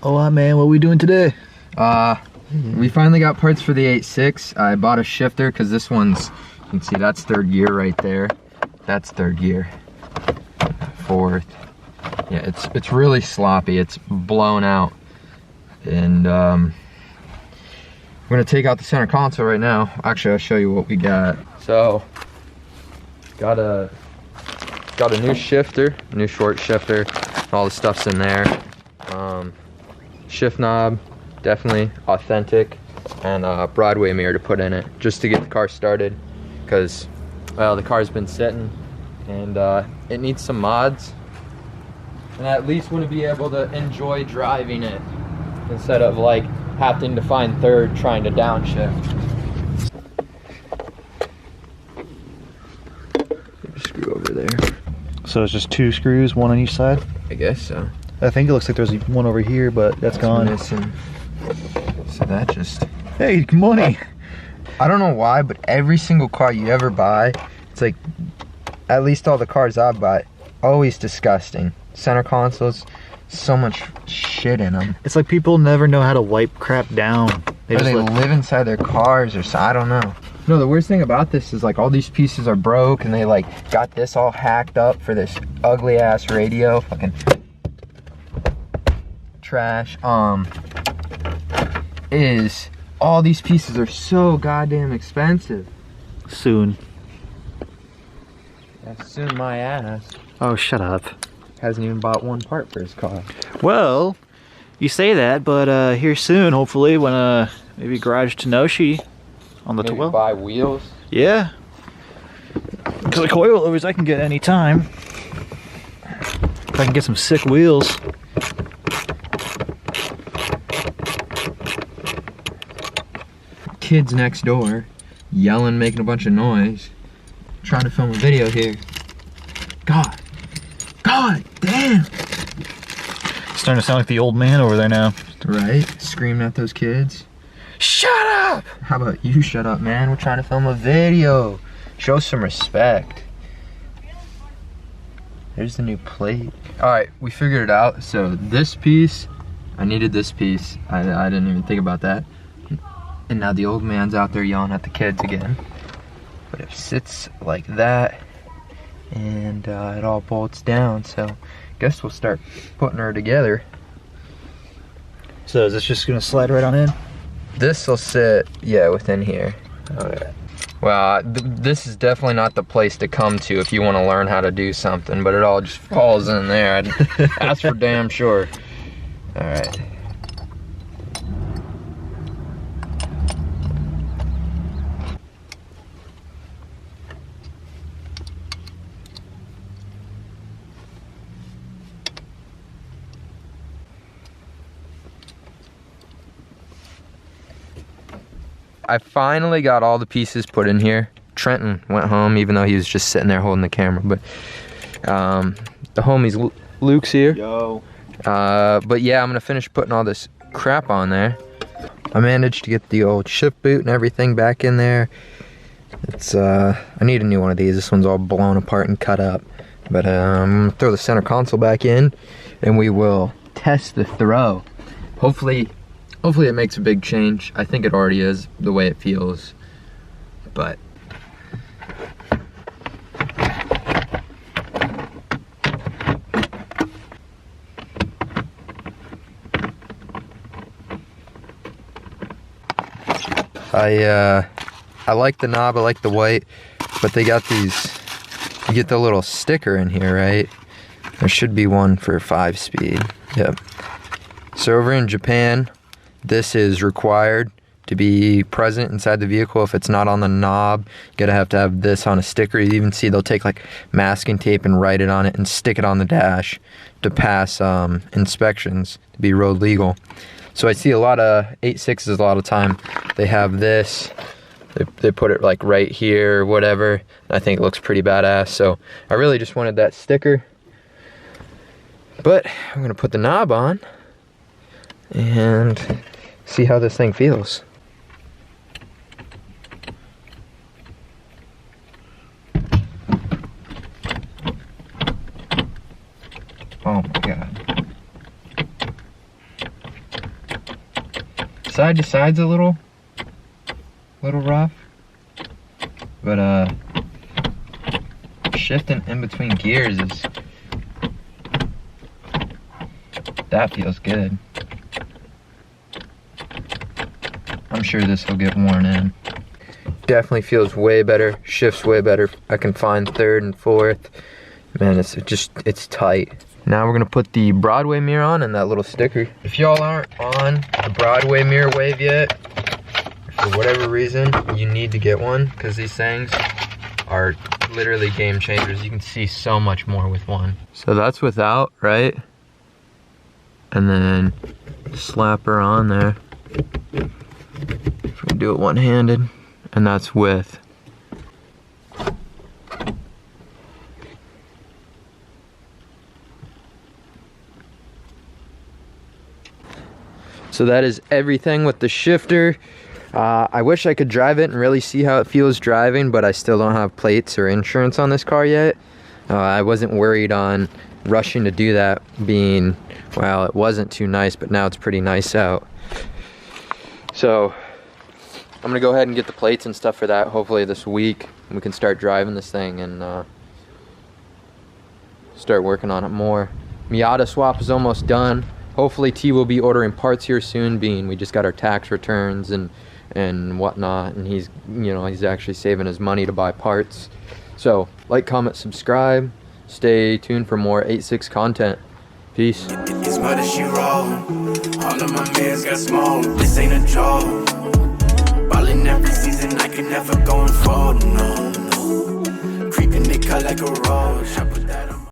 Oh man, what are we doing today? We finally got parts for the AE86. I bought a shifter because this one's, you can see that's third gear right there. That's third gear. Fourth. Yeah, it's really sloppy. It's blown out. And we're gonna take out the center console right now. Actually, I'll show you what we got. So, got a new shifter, new short shifter. All the stuff's in there. Shift knob, definitely authentic, and a Broadway mirror to put in it just to get the car started, because well, the car's been sitting and it needs some mods, and I at least want to be able to enjoy driving it instead of like having to find third trying to downshift. Screw over there. So it's just 2 screws, 1 on each side? I guess so. I think it looks like there's one over here, but that's gone. Missing. So that just... Hey, good morning. I don't know why, but every single car you ever buy, it's like, at least all the cars I buy, always disgusting. Center consoles, so much shit in them. It's like people never know how to wipe crap down. They live inside their cars or so, I don't know. No, the worst thing about this is like all these pieces are broke and they like got this all hacked up for this ugly ass radio. Fucking trash. Is all these pieces are so goddamn expensive. Soon. Yeah, soon my ass. Oh, shut up. Hasn't even bought one part for his car. Well, you say that, but here soon, hopefully, when maybe Garage Tenoshi on the 12th. Buy wheels? Yeah. Because the coilovers I can get any time. If I can get some sick wheels. Kids next door yelling, making a bunch of noise, trying to film a video here. God damn. Starting to sound like the old man over there now. Right? Screaming at those kids. Shut up! How about you shut up, man? We're trying to film a video. Show some respect. There's the new plate. Alright, we figured it out. So this piece, I needed this piece. I didn't even think about that. And now the old man's out there yelling at the kids again. But it sits like that, and it all bolts down. So I guess we'll start putting her together. So is this just gonna slide right on in? This will sit, yeah, within here. Okay. Well, this is definitely not the place to come to if you want to learn how to do something, but it all just falls in there. That's for damn sure. All right. I finally got all the pieces put in here. Trenton went home, even though he was just sitting there holding the camera. But the homies, Luke's here. Yo. But yeah, I'm gonna finish putting all this crap on there. I managed to get the old shift boot and everything back in there. It's I need a new one of these. This one's all blown apart and cut up. But I'm gonna throw the center console back in, and we will test the throw. Hopefully it makes a big change. I think it already is, the way it feels. But I like the knob, I like the white, but they got these, you get the little sticker in here, right? There should be one for 5-speed. Yep. So over in Japan, this is required to be present inside the vehicle. If it's not on the knob, you gotta have to have this on a sticker. You even see they'll take like masking tape and write it on it and stick it on the dash to pass inspections, to be road legal. So I see a lot of 86s a lot of time. They have this, they put it like right here or whatever. I think it looks pretty badass. So I really just wanted that sticker. But I'm gonna put the knob on and see how this thing feels. Oh Oh my god. Side to side's a little rough, but shifting in between gears that feels good. I'm sure this will get worn in. Definitely feels way better, shifts way better. I can find third and fourth. Man, it's tight. Now we're gonna put the Broadway mirror on and that little sticker. If y'all aren't on the Broadway mirror wave yet, for whatever reason, you need to get one, because these things are literally game changers. You can see so much more with one. So that's without, right? And then slap her on there. If we do it one-handed, and that's with. So that is everything with the shifter. I wish I could drive it and really see how it feels driving, but I still don't have plates or insurance on this car yet. I wasn't worried on rushing to do that, being, well, it wasn't too nice, but now it's pretty nice out. So I'm gonna go ahead and get the plates and stuff for that hopefully this week, and we can start driving this thing and start working on it more. Miata swap is almost done. Hopefully T will be ordering parts here soon, being we just got our tax returns and whatnot, and he's, you know, he's actually saving his money to buy parts. So like, comment, subscribe, stay tuned for more 86 content. Peace. It's murder she roll. All of my mans got smoke. This ain't a joke. Ballin' every season, I can never go and fold. No, no. Creeping, they cut like a roach.